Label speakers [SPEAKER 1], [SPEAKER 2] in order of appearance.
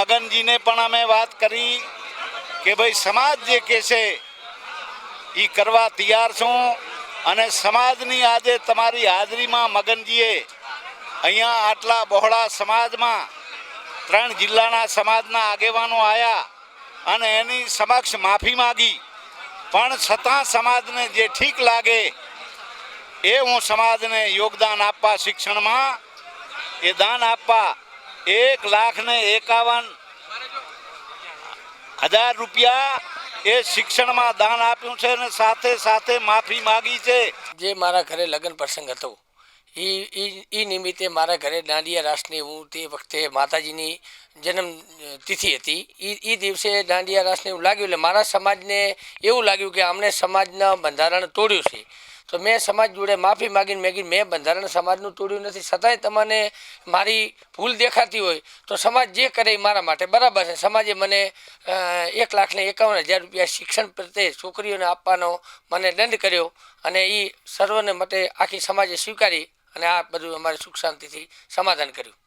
[SPEAKER 1] મગનજીને પણ અમે વાત કરી કે ભાઈ સમાજ જે કહેશે એ કરવા તૈયાર છું અને સમાજની આજે તમારી હાજરીમાં મગનજીએ અહીંયા આટલા બહોળા સમાજમાં 3 જિલ્લાના સમાજના આગેવાનો આવ્યા અને એની સમક્ષ માફી માગી પણ છતાં સમાજને જે ઠીક લાગે એ હું સમાજને યોગદાન આપવા શિક્ષણમાં એ દાન આપવા 1,51,000 રૂપિયા એ શિક્ષણમાં દાન આપ્યું છે અને સાથે સાથે માફી માગી છે।
[SPEAKER 2] જે મારા ઘરે લગ્ન પ્રસંગ હતો એ નિમિત્તે મારા ઘરે દાંડિયા રાસની હું તે વખતે માતાજીની જન્મ તિથિ હતી એ દિવસે દાંડિયા રાસને એવું લાગ્યું એટલે મારા સમાજને એવું લાગ્યું કે અમને સમાજના બંધારણ તોડ્યું છે તો મેં સમાજ જોડે માફી માગીને મેં બંધારણ સમાજનું તોડ્યું નથી છતાંય તમને મારી ભૂલ દેખાતી હોય તો સમાજ જે કરે એ મારા માટે બરાબર છે। સમાજે મને 1,51,000 રૂપિયા શિક્ષણ પ્રત્યે છોકરીઓને આપવાનો મને દંડ કર્યો અને એ સર્વને માટે આખી સમાજે સ્વીકારી અને આ બધું અમારે સુખ શાંતિથી સમાધાન કર્યું।